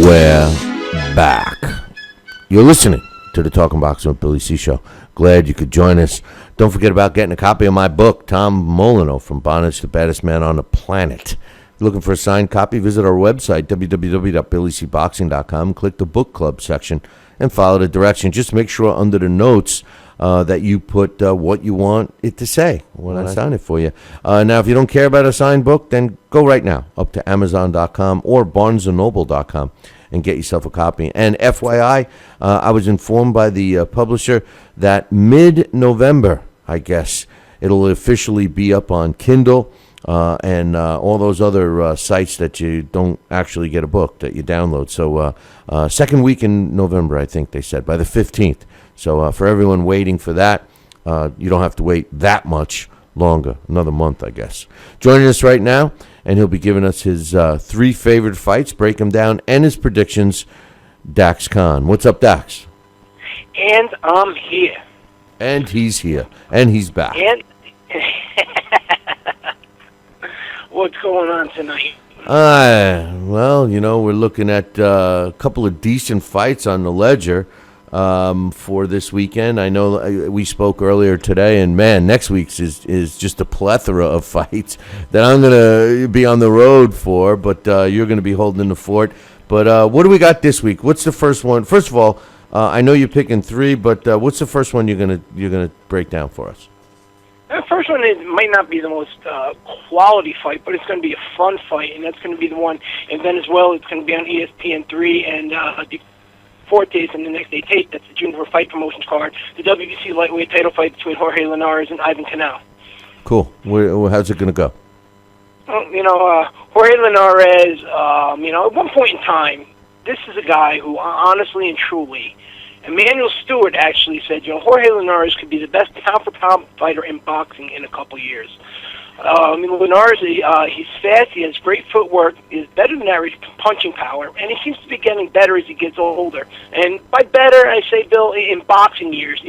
We're back. You're listening to the Talking Boxing with Billy C. Show. Glad you could join us. Don't forget about getting a copy of my book, Tom Molyneux, From Bondage to Baddest Man on the Planet. Looking for a signed copy? Visit our website, www.billycboxing.com. Click the book club section and follow the directions. Just make sure under the notes that you put what you want it to say when I sign it for you. Now, if you don't care about a signed book, then go right now up to Amazon.com or BarnesandNoble.com and get yourself a copy. And FYI, I was informed by the publisher that mid-November, I guess, it'll officially be up on Kindle and all those other sites that you don't actually get a book, that you download. So second week in November, I think they said, by the 15th. So for everyone waiting for that, you don't have to wait that much longer, another month, I guess. Joining us right now, and he'll be giving us his three favorite fights, break them down, and his predictions, Daxx Khan. What's up, Dax? And I'm here. And he's here. And he's back. And what's going on tonight? Well, you know, we're looking at a couple of decent fights on the ledger for this weekend. I know we spoke earlier today, and man, next week's is just a plethora of fights that I'm going to be on the road for, but you're going to be holding the fort. But what do we got this week? What's the first one? First of all, I know you're picking three, but what's the first one you're gonna break down for us? The first one might not be the most quality fight, but it's going to be a fun fight, and that's going to be the one in Venezuela. It's going to be on ESPN3 and Fortes and the next day tape. That's the Junior Fight Promotions card. The WBC lightweight title fight between Jorge Linares and Ivan Canal. Cool. How's it going to go? Well, Jorge Linares, at one point in time, this is a guy who, honestly and truly, Emmanuel Stewart actually said, Jorge Linares could be the best pound-for-pound fighter in boxing in a couple years. Linares, he's fast, he has great footwork, he's better than average punching power, and he seems to be getting better as he gets older. And by better, I say, Bill, in boxing years,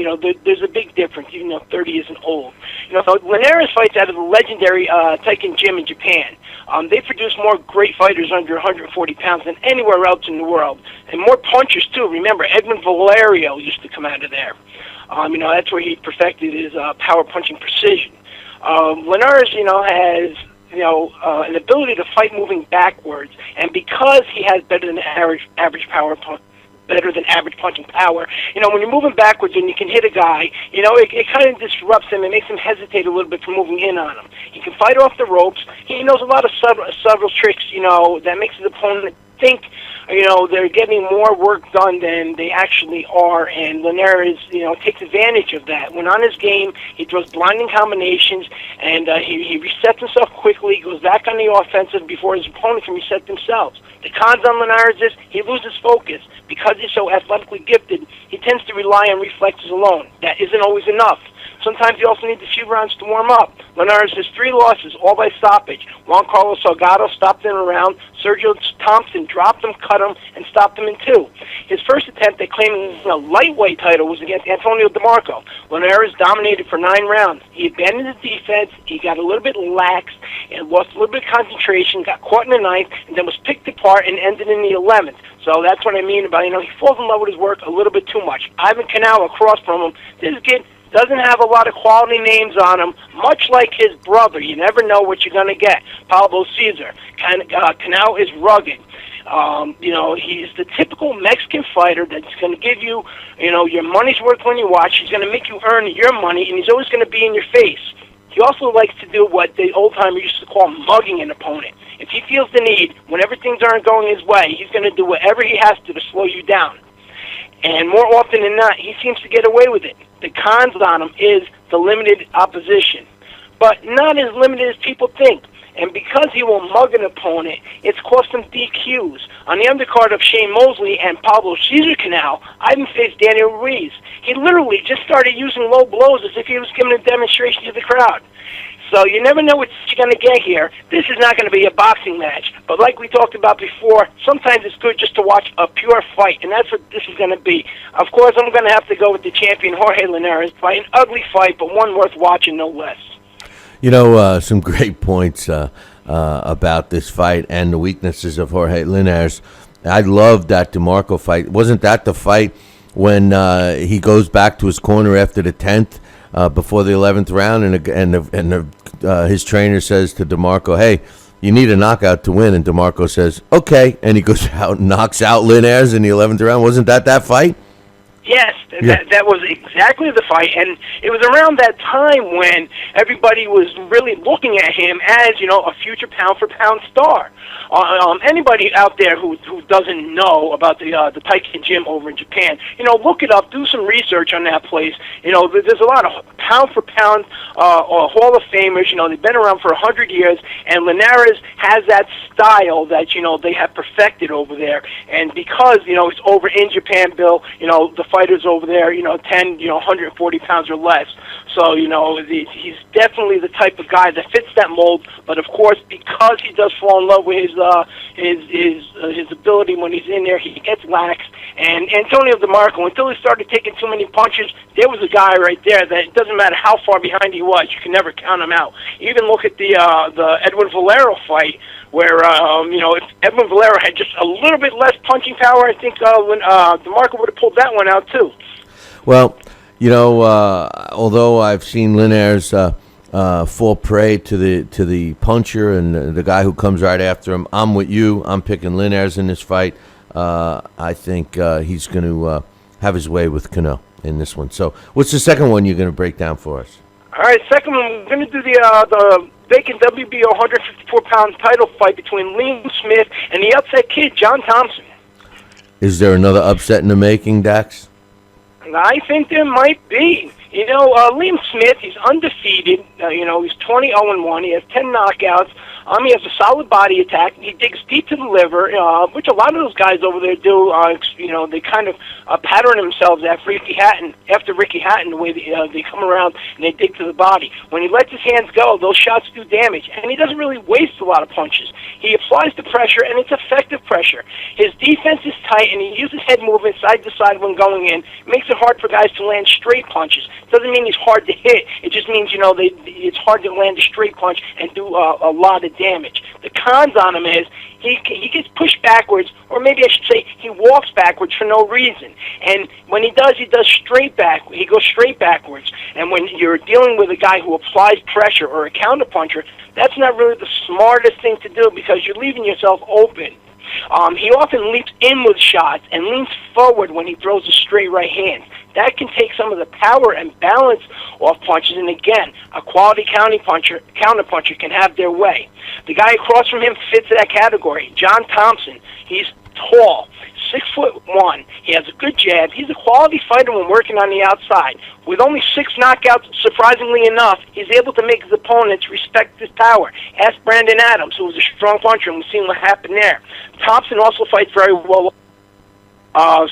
there's a big difference, even though 30 isn't old. Linares fights out of the legendary Talkin gym in Japan. They produce more great fighters under 140 pounds than anywhere else in the world, and more punchers, too. Remember, Edmund Valerio used to come out of there. That's where he perfected his power punching precision. Linares, has, an ability to fight moving backwards, and because he has better than average punching power, when you're moving backwards and you can hit a guy, it kind of disrupts him. It makes him hesitate a little bit from moving in on him. He can fight off the ropes. He knows a lot of subtle tricks, that makes his opponent think, they're getting more work done than they actually are, and Linares, takes advantage of that. When on his game, he throws blinding combinations, and he resets himself quickly, goes back on the offensive before his opponent can reset themselves. The cons on Linares is he loses focus. Because he's so athletically gifted, he tends to rely on reflexes alone. That isn't always enough. Sometimes you also need a few rounds to warm up. Linares has 3 losses, all by stoppage. Juan Carlos Salgado stopped him around. Sergio Thompson dropped him, cut him, and stopped him in 2. His first attempt at claiming a lightweight title was against Antonio DeMarco. Linares dominated for 9 rounds. He abandoned his defense. He got a little bit lax and lost a little bit of concentration, got caught in the 9th, and then was picked apart and ended in the 11th. So that's what I mean about, he falls in love with his work a little bit too much. Ivan Canal across from him, this kid doesn't have a lot of quality names on him, much like his brother. You never know what you're going to get. Pablo Cesar. Canal is rugged. He's the typical Mexican fighter that's going to give you, your money's worth when you watch. He's going to make you earn your money, and he's always going to be in your face. He also likes to do what the old-timer used to call mugging an opponent. If he feels the need, whenever things aren't going his way, he's going to do whatever he has to slow you down. And more often than not, he seems to get away with it. The cons on him is the limited opposition, but not as limited as people think. And because he will mug an opponent, it's cost him DQs. On the undercard of Shane Mosley and Pablo Cesar Canal, Ivan faced Daniel Ruiz. He literally just started using low blows as if he was giving a demonstration to the crowd. So you never know what you're going to get here. This is not going to be a boxing match. But like we talked about before, sometimes it's good just to watch a pure fight, and that's what this is going to be. Of course, I'm going to have to go with the champion, Jorge Linares, by an ugly fight, but one worth watching no less. Some great points about this fight and the weaknesses of Jorge Linares. I loved that DeMarco fight. Wasn't that the fight when he goes back to his corner after the 10th, before the 11th round, his trainer says to DeMarco, "Hey, you need a knockout to win," and DeMarco says, "Okay," and he goes out and knocks out Linares in the 11th round. Wasn't that fight? Yes, that was exactly the fight, and it was around that time when everybody was really looking at him as, a future pound-for-pound star. Anybody out there who doesn't know about the Talkin gym over in Japan, look it up, do some research on that place. There's a lot of pound-for-pound Hall of Famers. They've been around for 100 years, and Linares has that style that, they have perfected over there. And because, it's over in Japan, Bill, the fighters over there, 10, 140 pounds or less. So, he's definitely the type of guy that fits that mold. But of course, because he does fall in love with his ability when he's in there, he gets lax. And Antonio DeMarco, until he started taking too many punches, there was a guy right there that it doesn't matter how far behind he was, you can never count him out. Even look at the Edwin Valero fight, where if Edwin Valero had just a little bit less punching power, I think DeMarco would have pulled that one out too. Well, although I've seen Linares fall prey to the puncher and the guy who comes right after him, I'm with you. I'm picking Linares in this fight. I think he's going to have his way with Cano in this one. So, what's the second one you're going to break down for us? All right, second one, we're going to do the vacant WBO 154-pound title fight between Liam Smith and the upset kid, John Thompson. Is there another upset in the making, Dax? I think there might be. Liam Smith, he's undefeated. He's 20-0-1. He has 10 knockouts. He has a solid body attack. He digs deep to the liver, which a lot of those guys over there do. They kind of pattern themselves after Ricky Hatton, the way they come around and they dig to the body. When he lets his hands go, those shots do damage, and he doesn't really waste a lot of punches. He applies the pressure, and it's effective pressure. His defense is tight, and he uses head movement side to side when going in. It makes it hard for guys to land straight punches. Doesn't mean he's hard to hit. It just means, it's hard to land a straight punch and do a lot of damage. The cons on him is he gets pushed backwards, or maybe I should say he walks backwards for no reason. And when he does straight back. He goes straight backwards. And when you're dealing with a guy who applies pressure or a counterpuncher, that's not really the smartest thing to do because you're leaving yourself open. He often leaps in with shots and leans forward when he throws a straight right hand. That can take some of the power and balance off punches, and again, a quality counterpuncher can have their way. The guy across from him fits that category. John Thompson, he's tall, 6'1". He has a good jab. He's a quality fighter when working on the outside. With only 6 knockouts, surprisingly enough, he's able to make his opponents respect his power. Ask Brandon Adams, who was a strong puncher, and we've seen what happened there. Thompson also fights very well.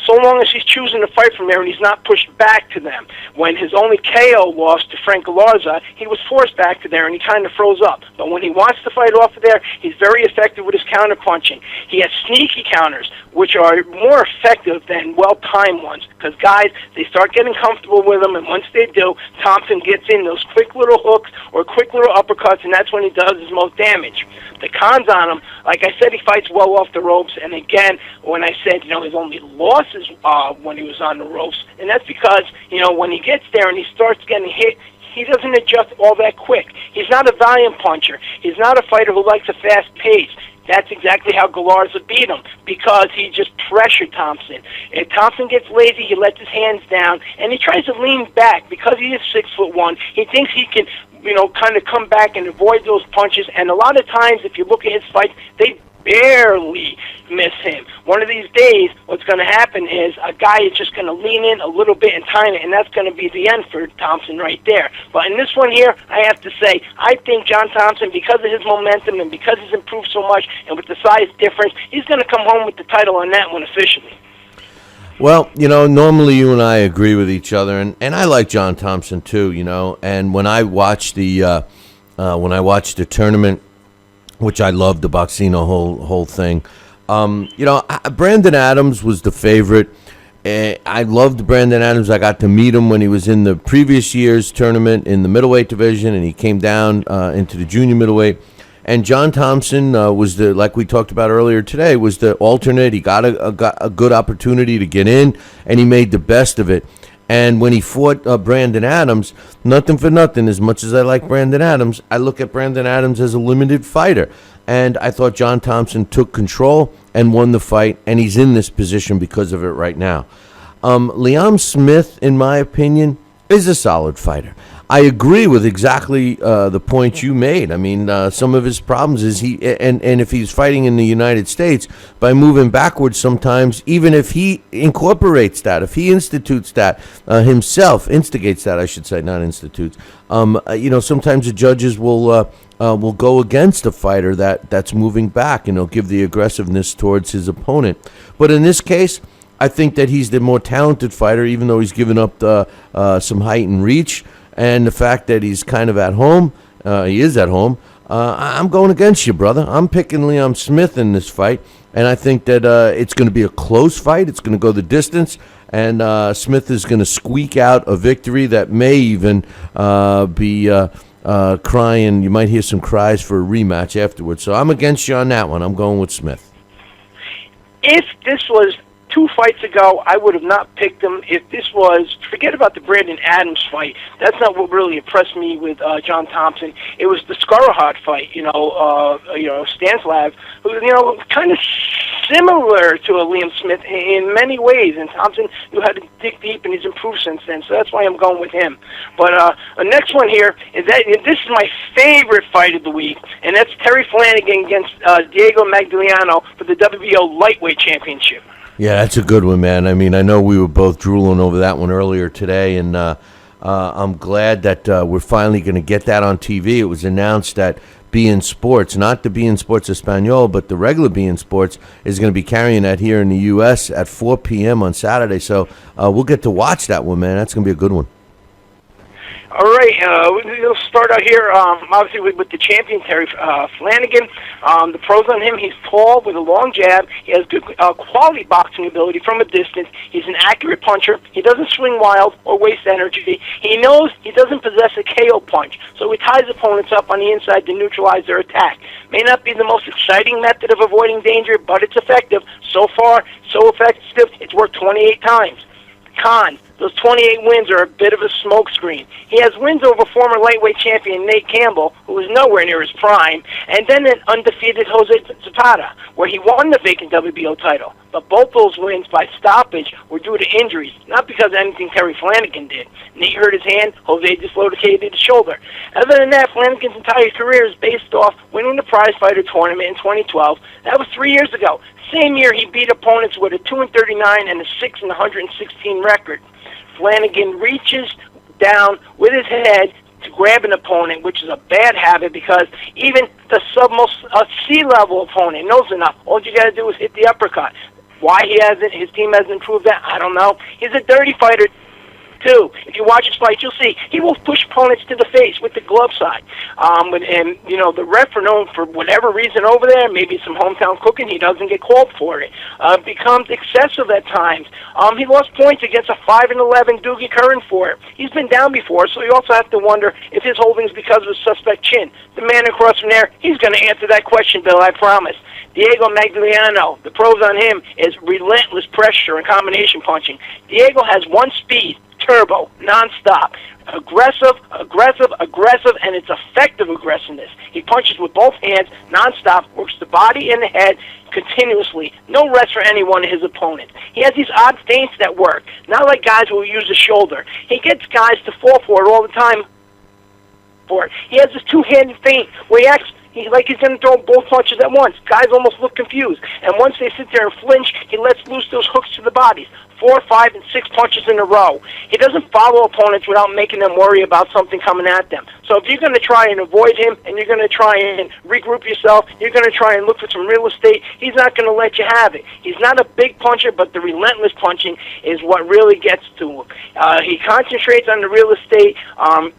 So long as he's choosing to fight from there and he's not pushed back to them. When his only KO lost to Frank Galarza, he was forced back to there and he kind of froze up. But when he wants to fight off of there, he's very effective with his counter-punching. He has sneaky counters, which are more effective than well-timed ones, because guys, they start getting comfortable with him, and once they do, Thompson gets in those quick little hooks or quick little uppercuts, and that's when he does his most damage. The cons on him, like I said, he fights well off the ropes, and again, when I said, his only losses when he was on the ropes, and that's because, when he gets there and he starts getting hit, he doesn't adjust all that quick. He's not a valiant puncher. He's not a fighter who likes a fast pace. That's exactly how Galarza beat him, because he just pressured Thompson. If Thompson gets lazy, he lets his hands down, and he tries to lean back. Because he is 6'1", he thinks he can, kind of come back and avoid those punches, and a lot of times, if you look at his fights, they barely miss him. One of these days, what's going to happen is a guy is just going to lean in a little bit and time it, and that's going to be the end for Thompson right there. But in this one here, I have to say, I think John Thompson, because of his momentum and because he's improved so much, and with the size difference, he's going to come home with the title on that one officially. Well, normally you and I agree with each other, and I like John Thompson too, and when I watched the tournament, which I loved, the Boxino whole thing. Brandon Adams was the favorite. I loved Brandon Adams. I got to meet him when he was in the previous year's tournament in the middleweight division, and he came down into the junior middleweight. And John Thompson was like we talked about earlier today, was the alternate. He got a good opportunity to get in, and he made the best of it. And when he fought Brandon Adams, nothing for nothing, as much as I like Brandon Adams, I look at Brandon Adams as a limited fighter. And I thought John Thompson took control and won the fight, and he's in this position because of it right now. Liam Smith, in my opinion, is a solid fighter. I agree with exactly the point you made. I mean, some of his problems is and if he's fighting in the United States, by moving backwards sometimes, even if he incorporates that, if he institutes that himself, instigates that, I should say, not institutes, sometimes the judges will go against a fighter that's moving back, give the aggressiveness towards his opponent. But in this case, I think that he's the more talented fighter, even though he's given up some height and reach. And the fact that he's kind of at home, he is at home, I'm going against you, brother. I'm picking Liam Smith in this fight, and I think that it's going to be a close fight. It's going to go the distance, and Smith is going to squeak out a victory that may even be crying. You might hear some cries for a rematch afterwards. So I'm against you on that one. I'm going with Smith. If this was 2 fights ago, I would have not picked him. If this was, forget about the Brandon Adams fight. That's not what really impressed me with John Thompson. It was the Skarahad fight. Stanislav, who kind of similar to a Liam Smith in many ways, and Thompson knew how to dig deep, and he's improved since then. So that's why I'm going with him. But the next one here is that this is my favorite fight of the week, and that's Terry Flanagan against Diego Magdaleno for the WBO lightweight championship. Yeah, that's a good one, man. I mean, I know we were both drooling over that one earlier today, and I'm glad that we're finally going to get that on TV. It was announced that beIN Sports, not the beIN Sports Espanol, but the regular beIN Sports, is going to be carrying that here in the U.S. at 4 p.m. on Saturday. So we'll get to watch that one, man. That's going to be a good one. All right, we'll start out here, obviously, with the champion, Terry Flanagan. The pros on him, he's tall with a long jab. He has good quality boxing ability from a distance. He's an accurate puncher. He doesn't swing wild or waste energy. He knows he doesn't possess a KO punch, so he ties opponents up on the inside to neutralize their attack. May not be the most exciting method of avoiding danger, but it's effective. So far, so effective, it's worked 28 times. Khan, those 28 wins are a bit of a smokescreen. He has wins over former lightweight champion Nate Campbell, who was nowhere near his prime, and then an undefeated Jose Zapata, where he won the vacant WBO title. But both those wins by stoppage were due to injuries, not because of anything Terry Flanagan did. Nate hurt his hand, Jose dislocated his shoulder. Other than that, Flanagan's entire career is based off winning the prize fighter tournament in 2012. That was 3 years ago. Same year, he beat opponents with a 2-39 and a 6-116 record. Flanagan reaches down with his head to grab an opponent, which is a bad habit because even the C-level opponent knows enough. All you got to do is hit the uppercut. Why his team hasn't improved that, I don't know. He's a dirty fighter, too. If you watch his fight, you'll see he will push opponents to the face with the glove side. The ref are known for whatever reason over there, maybe some hometown cooking, he doesn't get called for it. Becomes excessive at times. He lost points against a 5-11 Doogie Curran for it. He's been down before, so you also have to wonder if his holding's because of his suspect chin. The man across from there, he's going to answer that question, Bill, I promise. Diego Magdaleno, the pros on him is relentless pressure and combination punching. Diego has one speed, turbo, nonstop. Aggressive, and it's effective aggressiveness. He punches with both hands, nonstop, works the body and the head continuously. No rest for any one of his opponents. He has these odd feints that work, not like guys who use the shoulder. He gets guys to fall for it all the time. He has this two-handed feint where he acts he's going to throw both punches at once. Guys almost look confused. And once they sit there and flinch, he lets loose those hooks to the bodies. 4, 5, and 6 punches in a row. He doesn't follow opponents without making them worry about something coming at them. So if you're going to try and avoid him, and you're going to try and regroup yourself, you're going to try and look for some real estate, he's not going to let you have it. He's not a big puncher, but the relentless punching is what really gets to him. He concentrates on the real estate.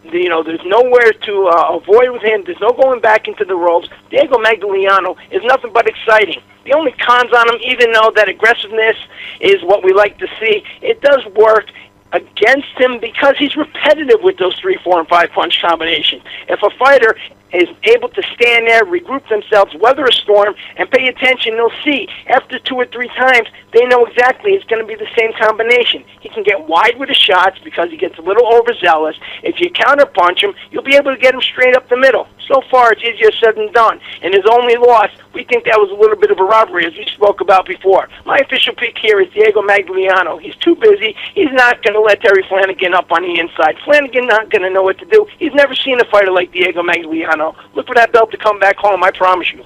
There's nowhere to avoid with him. There's no going back into the ropes. Diego Magdaleno is nothing but exciting. The only cons on him, even though that aggressiveness is what we like to see, it does work against him because he's repetitive with those 3, 4, and 5 punch combinations. If a fighter is able to stand there, regroup themselves, weather a storm, and pay attention, they'll see after 2 or 3 times, they know exactly it's going to be the same combination. He can get wide with his shots because he gets a little overzealous. If you counterpunch him, you'll be able to get him straight up the middle. So far, it's easier said than done. And his only loss, we think that was a little bit of a robbery, as we spoke about before. My official pick here is Diego Magliano. He's too busy. He's not going to let Terry Flanagan up on the inside. Flanagan not going to know what to do. He's never seen a fighter like Diego Magliano. Look for that belt to come back home, I promise you.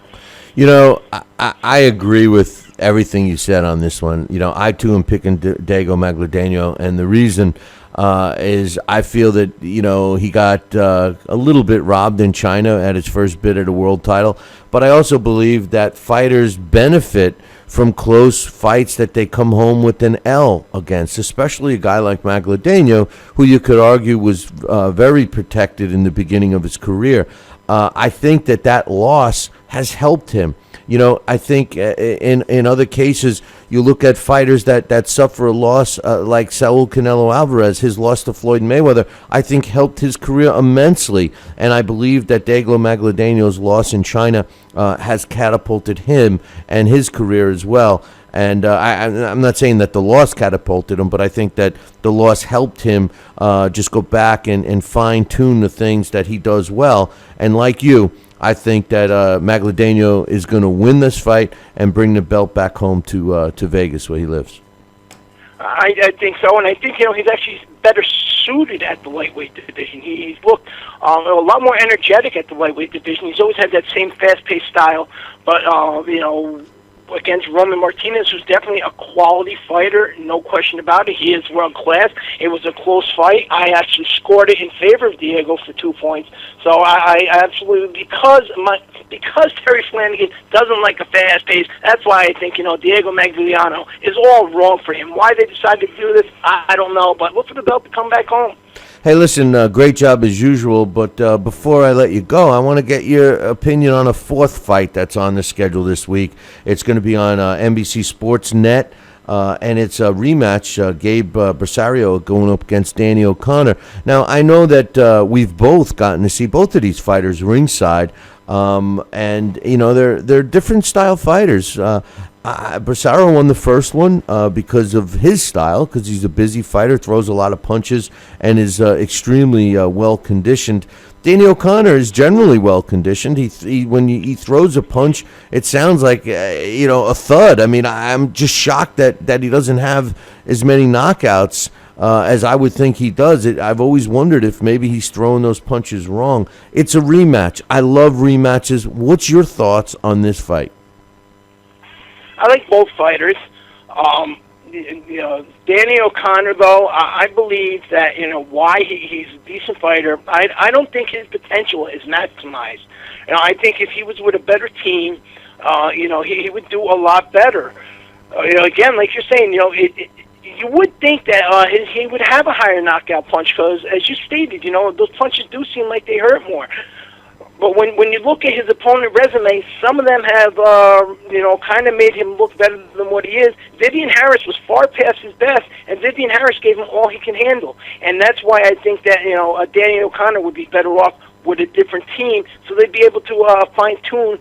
You know, I agree with everything you said on this one. You know, I too am picking Diego Magladano, and the reason is I feel that, you know, he got a little bit robbed in China at his first bid at a world title, but I also believe that fighters benefit from close fights that they come home with an L against, especially a guy like Magladano, who you could argue was very protected in the beginning of his career. I think that loss has helped him. You know, I think in other cases, you look at fighters that suffer a loss like Saul Canelo Alvarez, his loss to Floyd Mayweather, I think helped his career immensely. And I believe that Diego Magladano's loss in China has catapulted him and his career as well. And I'm not saying that the loss catapulted him, but I think that the loss helped him just go back and fine-tune the things that he does well. And like you, I think that Magladano is going to win this fight and bring the belt back home to Vegas, where he lives. I think so, and I think, you know, he's actually better suited at the lightweight division. He's looked a lot more energetic at the lightweight division. He's always had that same fast-paced style, but, you know, against Roman Martinez, who's definitely a quality fighter, no question about it. He is world class. It was a close fight. I actually scored it in favor of Diego for 2 points. So I absolutely, because Terry Flanagan doesn't like a fast pace, that's why I think, you know, Diego Magliano is all wrong for him. Why they decided to do this, I don't know, but look for the belt to come back home. Hey, listen, great job as usual, but before I let you go, I want to get your opinion on a fourth fight that's on the schedule this week. It's going to be on NBC Sports Net, and it's a rematch, Gabe Bersario going up against Danny O'Connor. Now, I know that we've both gotten to see both of these fighters ringside, and, you know, they're different style fighters. Bersario won the first one because of his style, because he's a busy fighter, throws a lot of punches, and is extremely well-conditioned. Danny O'Connor is generally well-conditioned. When he throws a punch, it sounds like, you know, a thud. I mean, I'm just shocked that he doesn't have as many knockouts as I would think he does. I've always wondered if maybe he's throwing those punches wrong. It's a rematch. I love rematches. What's your thoughts on this fight? I like both fighters. You know, Danny O'Connor, though, I believe that, you know, why he's a decent fighter. I don't think his potential is maximized. You know, I think if he was with a better team, you know, he would do a lot better. You know, again, like you're saying, you know, you would think that he would have a higher knockout punch because, as you stated, you know, those punches do seem like they hurt more. But when you look at his opponent resume, some of them have, you know, kind of made him look better than what he is. Vivian Harris was far past his best, and Vivian Harris gave him all he can handle. And that's why I think that, you know, Danny O'Connor would be better off with a different team, so they'd be able to fine-tune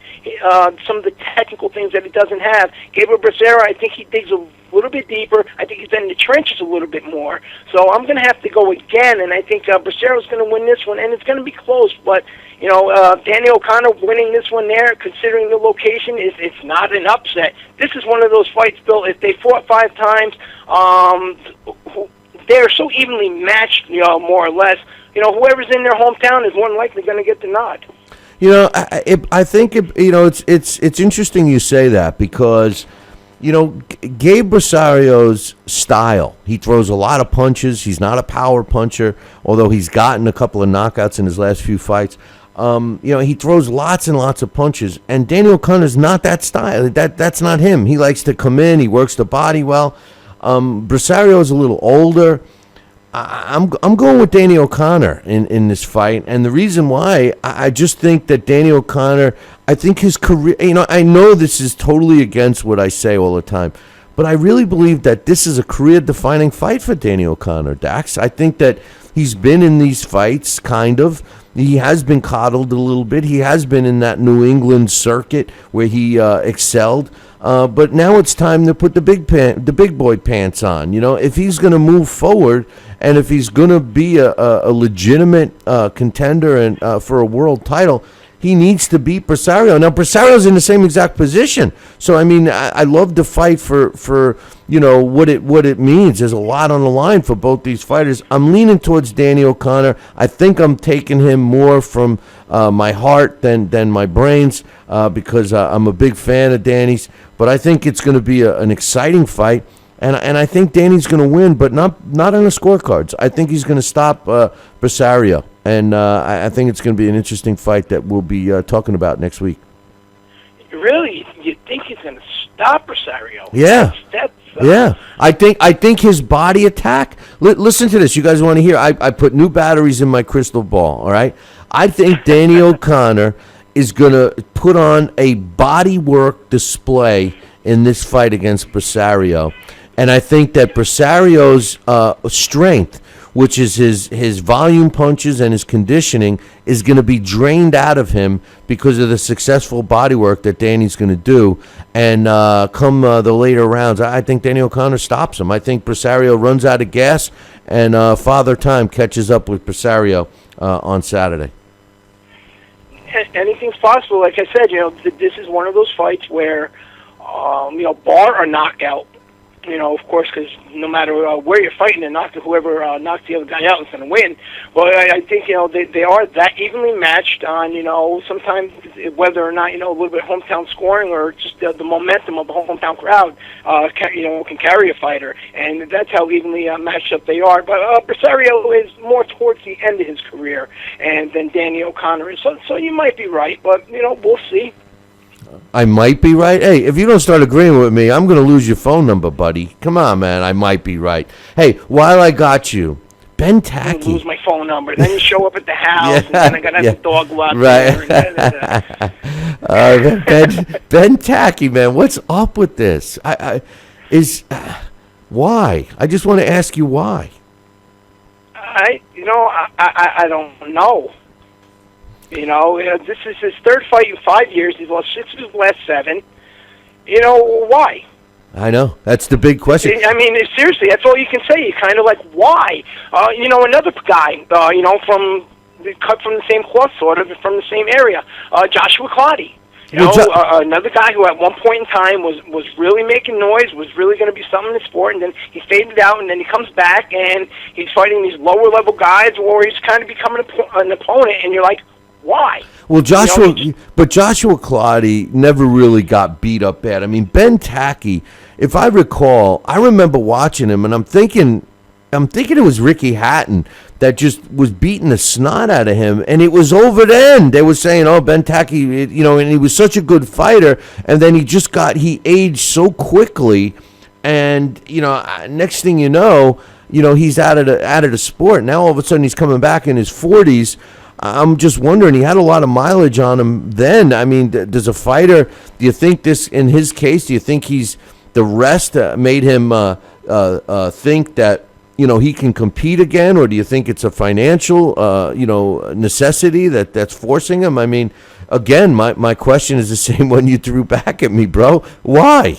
some of the technical things that he doesn't have. Gabriel Bersario, I think he digs a little bit deeper. I think he's been in the trenches a little bit more. So I'm going to have to go again, and I think Berserio's going to win this one, and it's going to be close. But, you know, Danny O'Connor winning this one there, considering the location, it's not an upset. This is one of those fights, Bill, if they fought 5 times, they're so evenly matched, you know, more or less. You know, whoever's in their hometown is more than likely going to get the nod. You know, I think, you know, it's interesting you say that because, you know, Gabe Bersario's style, he throws a lot of punches. He's not a power puncher, although he's gotten a couple of knockouts in his last few fights. You know, he throws lots and lots of punches, and Danny O'Connor's not that style. That's not him. He likes to come in. He works the body well. Bersario's a little older. I'm going with Danny O'Connor in this fight, and the reason why, I just think that Danny O'Connor, I think his career, you know, I know this is totally against what I say all the time, but I really believe that this is a career-defining fight for Danny O'Connor, Dax. I think that he's been in these fights, kind of. He has been coddled a little bit. He has been in that New England circuit where he excelled. But now it's time to put the big boy pants on. You know, if he's going to move forward and if he's going to be a legitimate contender and for a world title, he needs to beat Brissario. Now, Brissario's in the same exact position. So, I mean, I love to fight for you know, what it means. There's a lot on the line for both these fighters. I'm leaning towards Danny O'Connor. I think I'm taking him more from my heart than my brains because I'm a big fan of Danny's. But I think it's going to be an exciting fight. And I think Danny's going to win, but not on the scorecards. I think he's going to stop Brissario. And I think it's going to be an interesting fight that we'll be talking about next week. Really? You think he's going to stop Brissario? Yeah. That's yeah. I think his body attack. Listen to this. You guys want to hear? I put new batteries in my crystal ball, all right? I think Danny O'Connor is going to put on a body work display in this fight against Brissario. And I think that Brissario's strength, which is his volume punches and his conditioning, is going to be drained out of him because of the successful body work that Danny's going to do. And come the later rounds, I think Danny O'Connor stops him. I think Brissario runs out of gas, and Father Time catches up with Brissario on Saturday. Anything's possible. Like I said, you know, this is one of those fights where, you know, bar or knockout. You know, of course, because no matter where you're fighting, and whoever knocks the other guy out is going to win. Well, I think, you know, they are that evenly matched on, you know, sometimes whether or not, you know, a little bit of hometown scoring or just the momentum of the hometown crowd, you know, can carry a fighter. And that's how evenly matched up they are. But Brissario is more towards the end of his career and than Danny O'Connor is. So you might be right, but, you know, we'll see. I might be right. Hey, if you don't start agreeing with me, I'm going to lose your phone number, buddy. Come on, man. I might be right. Hey, while I got you, Ben Tacky. You lose my phone number. Then you show up at the house, and then I got to have the dog go out there. Ben Tacky, man, what's up with this? Why? I just want to ask you why. I don't know. You know, this is his third fight in 5 years. He's lost 6 of his last 7. You know, why? I know. That's the big question. I mean, seriously, that's all you can say. You're kind of like, why? You know, another guy, you know, cut from the same cloth, sort of, from the same area, Joshua Clottey. You know, another guy who at one point in time was really making noise, was really going to be something in the sport, and then he faded out, and then he comes back, and he's fighting these lower-level guys, or he's kind of becoming an opponent, and you're like, why? Well, Joshua Clottey never really got beat up bad. I mean, Ben Tacky, if I recall, I remember watching him, and I'm thinking it was Ricky Hatton that just was beating the snot out of him, and it was over then. They were saying, "Oh, Ben Tacky, you know," and he was such a good fighter, and then he aged so quickly, and you know, next thing you know, he's out of the sport. Now all of a sudden he's coming back in his 40s. I'm just wondering, he had a lot of mileage on him then. I mean, does a fighter, do you think this, in his case, do you think the rest made him think that, you know, he can compete again? Or do you think it's a financial, necessity that's forcing him? I mean, again, my question is the same one you threw back at me, bro. Why?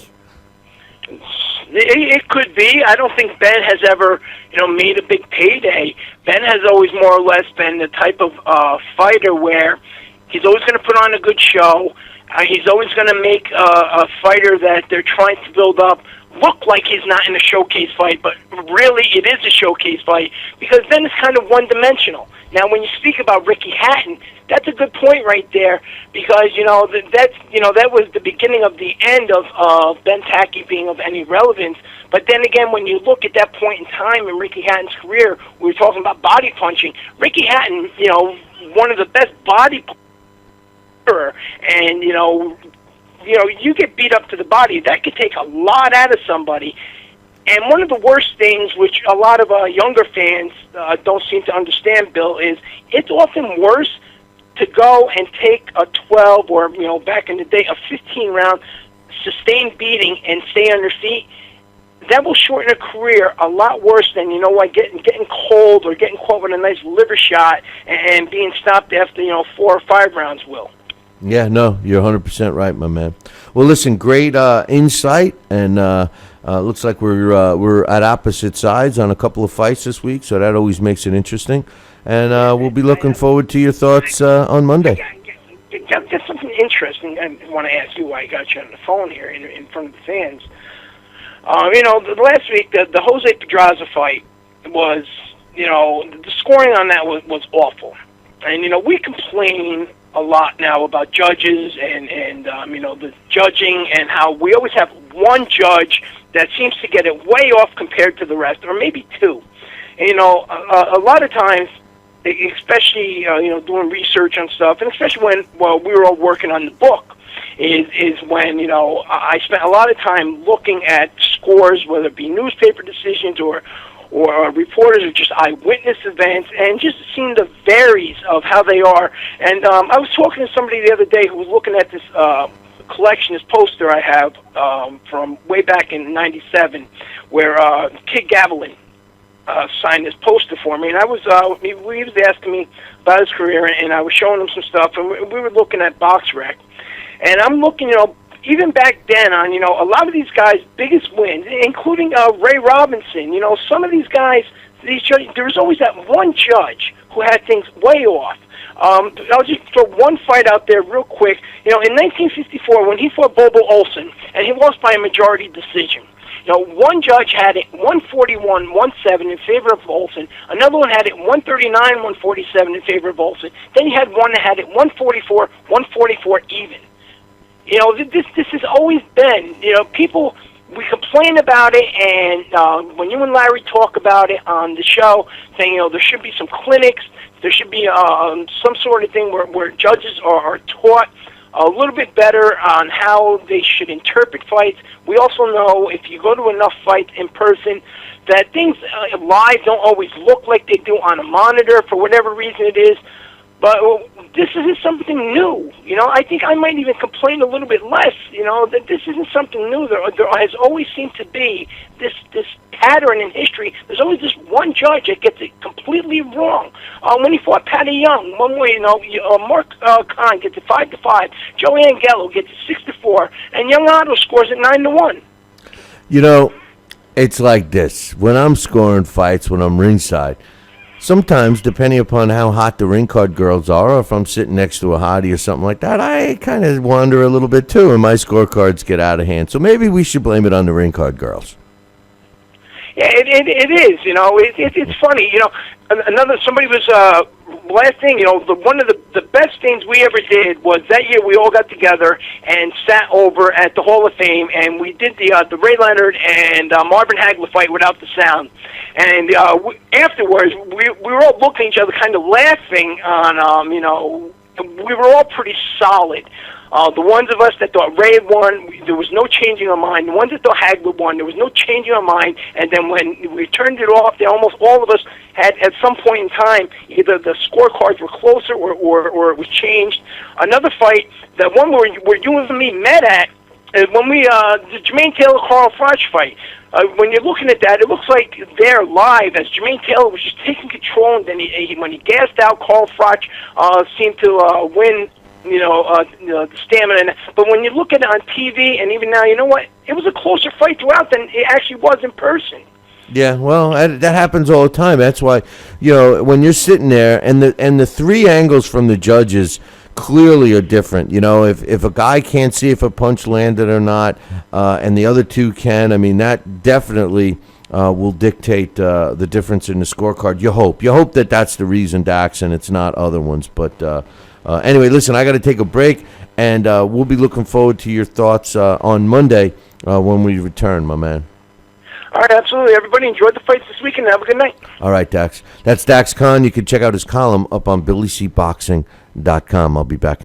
It could be. I don't think Ben has ever, you know, made a big payday. Ben has always more or less been the type of fighter where he's always going to put on a good show. He's always going to make a fighter that they're trying to build up look like he's not in a showcase fight, but really it is a showcase fight because Ben is kind of one-dimensional. Now, when you speak about Ricky Hatton, that's a good point right there because, you know, that was the beginning of the end of Ben Tacky being of any relevance. But then again, when you look at that point in time in Ricky Hatton's career, we were talking about body punching. Ricky Hatton, you know, one of the best body punchers, and, you know, you get beat up to the body, that could take a lot out of somebody. And one of the worst things, which a lot of younger fans don't seem to understand, Bill, is it's often worse to go and take a 12 or, you know, back in the day, a 15-round sustained beating and stay on your feet that will shorten a career a lot worse than, getting cold or getting caught with a nice liver shot and being stopped after, 4 or 5 rounds will. Yeah, no, you're 100% right, my man. Well, listen, great insight, and looks like we're at opposite sides on a couple of fights this week, so that always makes it interesting. And we'll be looking forward to your thoughts on Monday. That's something interesting I want to ask you while I got you on the phone here in front of the fans. The last week, the Jose Pedraza fight was, the scoring on that was awful. And, we complain a lot now about judges and the judging and how we always have one judge that seems to get it way off compared to the rest, or maybe two. And, a lot of times, especially, doing research on stuff, and especially when we were all working on the book, is when, I spent a lot of time looking at scores, whether it be newspaper decisions or reporters or just eyewitness events, and just seeing the varies of how they are. And I was talking to somebody the other day who was looking at this collection, this poster I have from way back in '97, where Kid Gavilan signed this poster for me, and I was he was asking me about his career, and I was showing him some stuff, and we were looking at BoxRec, and I'm looking, even back then on, a lot of these guys' biggest wins, including Ray Robinson, some of these guys, these judges, there was always that one judge who had things way off. I'll just throw one fight out there real quick. In 1954, when he fought Bobo Olson, and he lost by a majority decision, one judge had it 141-17 in favor of Olson. Another one had it 139-147 in favor of Olson. Then you had one that had it 144-144 even. This has always been, people, we complain about it, and when you and Larry talk about it on the show, saying, there should be some clinics, there should be some sort of thing where judges are taught a little bit better on how they should interpret fights. We also know if you go to enough fights in person that things live don't always look like they do on a monitor for whatever reason it is. But this isn't something new. I think I might even complain a little bit less, that this isn't something new. There has always seemed to be this pattern in history. There's always this one judge that gets it completely wrong. When he fought Patty Young, one way, Mark Khan gets it 5-5, Joe Angelo gets it 6-4, and Young Otto scores it 9-1. It's like this. When I'm scoring fights, when I'm ringside, sometimes, depending upon how hot the ring card girls are, or if I'm sitting next to a hottie or something like that, I kind of wander a little bit too, and my scorecards get out of hand. So maybe we should blame it on the ring card girls. Yeah, it is. It's funny. Somebody was last thing. One of the best things we ever did was that year we all got together and sat over at the Hall of Fame, and we did the Ray Leonard and Marvin Hagler fight without the sound. And afterwards, we were all looking at each other, kind of laughing on, we were all pretty solid. The ones of us that thought Ray won, there was no changing our mind. The ones that thought Hagler won, there was no changing our mind. And then when we turned it off, almost all of us had, at some point in time, either the scorecards were closer or it was changed. Another fight, the one where you and me met at, when the Jermaine Taylor-Carl Froch fight. When you're looking at that, it looks like they're live as Jermaine Taylor was just taking control, and then when he gassed out, Carl Froch seemed to win. The stamina. But when you look at it on TV, and even now, you know what? It was a closer fight throughout than it actually was in person. Yeah, well, that happens all the time. That's why, when you're sitting there, and the three angles from the judges clearly are different. If a guy can't see if a punch landed or not, and the other two can, I mean, that definitely will dictate the difference in the scorecard. You hope that that's the reason, Dax, and it's not other ones. But anyway, listen, I got to take a break, and we'll be looking forward to your thoughts on Monday when we return, my man. All right, absolutely. Everybody enjoyed the fights this weekend. Have a good night. All right, Dax. That's Daxx Khan. You can check out his column up on BillyCBoxing.com. I'll be back.